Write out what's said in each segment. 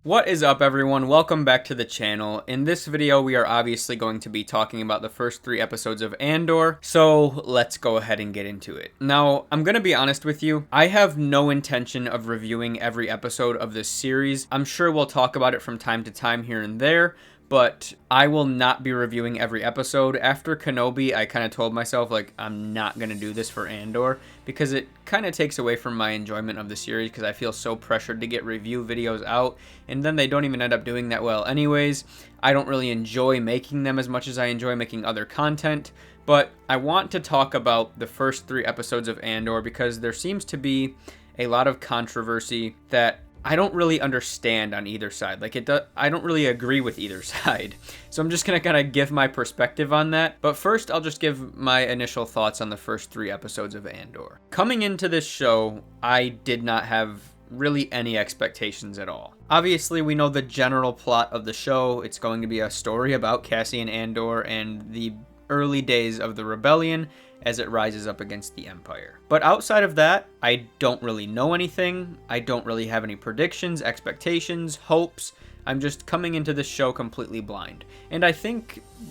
What is up, everyone? Welcome back to the channel. In this video, we are obviously going to be talking about the first 3 episodes of Andor, so let's go ahead and get into it. Now, I'm gonna be honest with you, I have no intention of reviewing every episode of this series. I'm sure we'll talk about it from time to time here and there, but I will not be reviewing every episode. After Kenobi, I kind of told myself, like, I'm not going to do this for Andor because it kind of takes away from my enjoyment of the series because I feel so pressured to get review videos out, and then they don't even end up doing that well anyways. I don't really enjoy making them as much as I enjoy making other content, but I want to talk about the first 3 episodes of Andor because there seems to be a lot of controversy that I don't really understand on either side. I don't really agree with either side. So I'm just going to kind of give my perspective on that. But first, I'll just give my initial thoughts on the first 3 episodes of Andor. Coming into this show, I did not have really any expectations at all. Obviously, we know the general plot of the show. It's going to be a story about Cassian Andor and the early days of the rebellion as it rises up against the Empire. But outside of that, I don't really know anything. I don't really have any predictions, expectations, hopes. I'm just coming into this show completely blind. And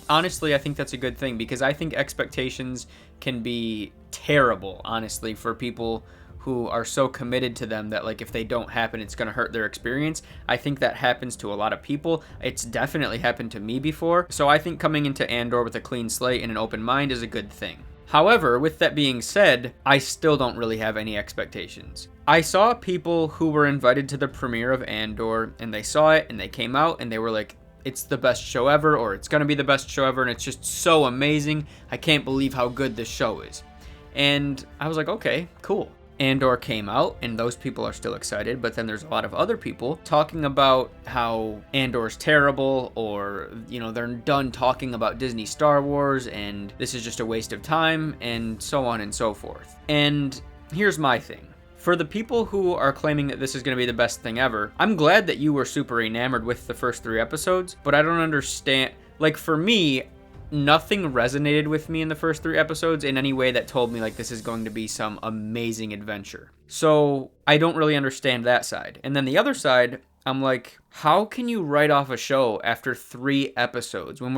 honestly, I think that's a good thing because I think expectations can be terrible, honestly, for people who are so committed to them that, like, if they don't happen, it's going to hurt their experience. I think that happens to a lot of people. It's definitely happened to me before. So I think coming into Andor with a clean slate and an open mind is a good thing. However, with that being said, I still don't really have any expectations. I saw people who were invited to the premiere of Andor, and they saw it, and they came out, and they were like, it's the best show ever, or it's going to be the best show ever, and it's just so amazing. I can't believe how good this show is. And I was like, okay, cool. Andor came out, and those people are still excited, but then there's a lot of other people talking about how Andor's terrible, or, they're done talking about Disney Star Wars, and this is just a waste of time, and so on and so forth. And here's my thing. For the people who are claiming that this is going to be the best thing ever, I'm glad that you were super enamored with the first 3 episodes, but I don't understand. Like, for me, nothing resonated with me in the first 3 episodes in any way that told me, like, this is going to be some amazing adventure. So I don't really understand that side. And then the other side, I'm like, how can you write off a show after 3 episodes when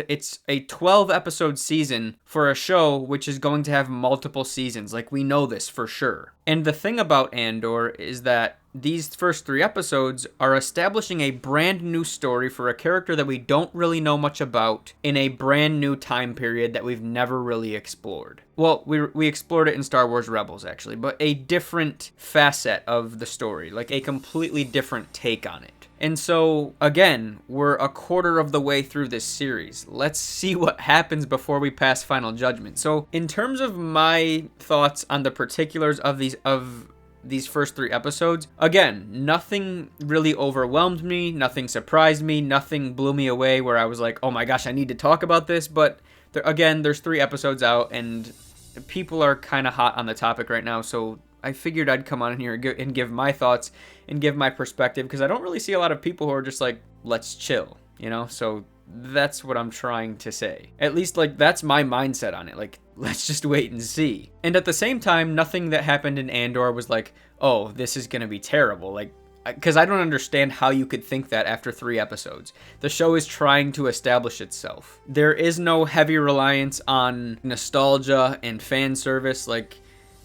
it's a 12 episode season for a show which is going to have multiple seasons? Like, we know this for sure. And the thing about Andor is that these first 3 episodes are establishing a brand new story for a character that we don't really know much about in a brand new time period that we've never really explored. Well, we explored it in Star Wars Rebels, actually, but a different facet of the story, like a completely different take on it. And so, again, we're a quarter of the way through this series. Let's see what happens before we pass final judgment. So, in terms of my thoughts on the particulars of these first 3 episodes, again, nothing really overwhelmed me, nothing surprised me, nothing blew me away where I was like, oh my gosh, I need to talk about this. But there's 3 episodes out, and people are kind of hot on the topic right now, so I figured I'd come on in here and give my thoughts and give my perspective because I don't really see a lot of people who are just like, let's chill, So that's what I'm trying to say. At least, like, that's my mindset on it. Like, let's just wait and see. And at the same time, nothing that happened in Andor was like, oh, this is going to be terrible. Like, because I don't understand how you could think that after 3 episodes. The show is trying to establish itself. There is no heavy reliance on nostalgia and fan service. Like,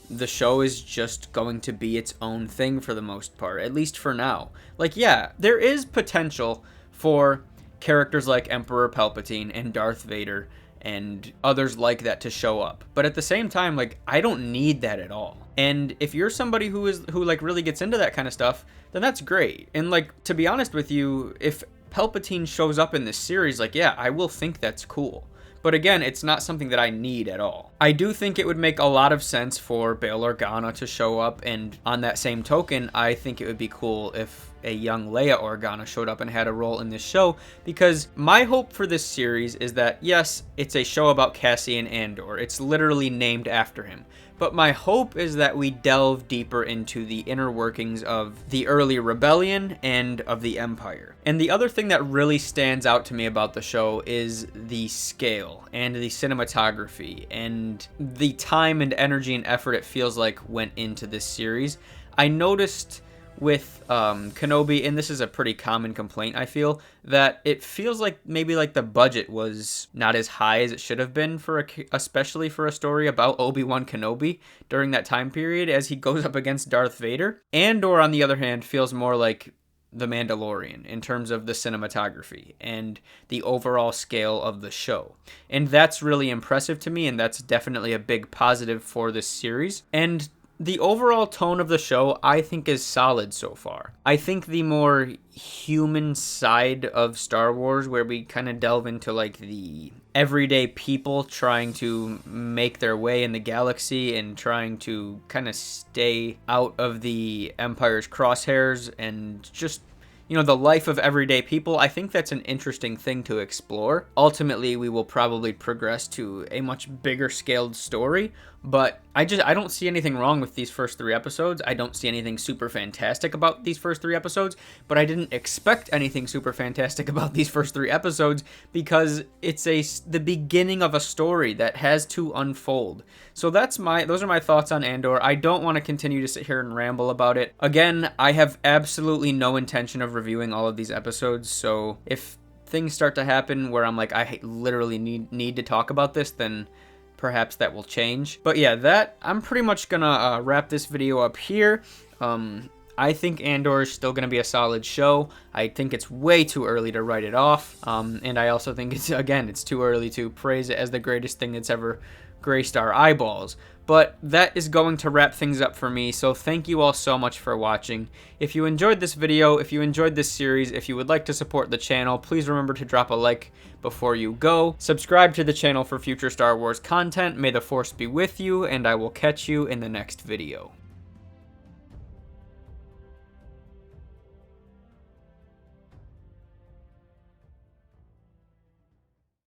the show is just going to be its own thing for the most part, at least for now. Like, yeah, there is potential for characters like Emperor Palpatine and Darth Vader and others like that to show up. But at the same time, like, I don't need that at all. And if you're somebody who really gets into that kind of stuff, then that's great. And, like, to be honest with you, if Palpatine shows up in this series, like, yeah, I will think that's cool. But again, it's not something that I need at all. I do think it would make a lot of sense for Bail Organa to show up, and on that same token, I think it would be cool if a young Leia Organa showed up and had a role in this show, because my hope for this series is that, yes, it's a show about Cassian Andor. It's literally named after him. But my hope is that we delve deeper into the inner workings of the early rebellion and of the Empire. And the other thing that really stands out to me about the show is the scale and the cinematography and the time and energy and effort it feels like went into this series. I noticed with Kenobi, and this is a pretty common complaint, I feel, that it feels like maybe like the budget was not as high as it should have been for especially for a story about Obi-Wan Kenobi during that time period as he goes up against Darth Vader. Andor, on the other hand, feels more like The Mandalorian in terms of the cinematography and the overall scale of the show. And that's really impressive to me, and that's definitely a big positive for this series. And the overall tone of the show, I think, is solid so far. I think the more human side of Star Wars, where we kind of delve into like the everyday people trying to make their way in the galaxy and trying to kind of stay out of the Empire's crosshairs and just, you know, the life of everyday people, I think that's an interesting thing to explore. Ultimately, we will probably progress to a much bigger scaled story, but I don't see anything wrong with these first 3 episodes. I don't see anything super fantastic about these first 3 episodes, but I didn't expect anything super fantastic about these first 3 episodes because it's the beginning of a story that has to unfold. So those are my thoughts on Andor. I don't want to continue to sit here and ramble about it. Again, I have absolutely no intention of reviewing all of these episodes, so if things start to happen where I'm like, I literally need to talk about this, then perhaps that will change. But yeah, I'm pretty much gonna wrap this video up here. I think Andor is still gonna be a solid show. I think it's way too early to write it off, and I also think it's too early to praise it as the greatest thing that's ever graced our eyeballs. But that is going to wrap things up for me, so thank you all so much for watching. If you enjoyed this video, if you enjoyed this series, if you would like to support the channel, please remember to drop a like before you go. Subscribe to the channel for future Star Wars content. May the Force be with you, and I will catch you in the next video.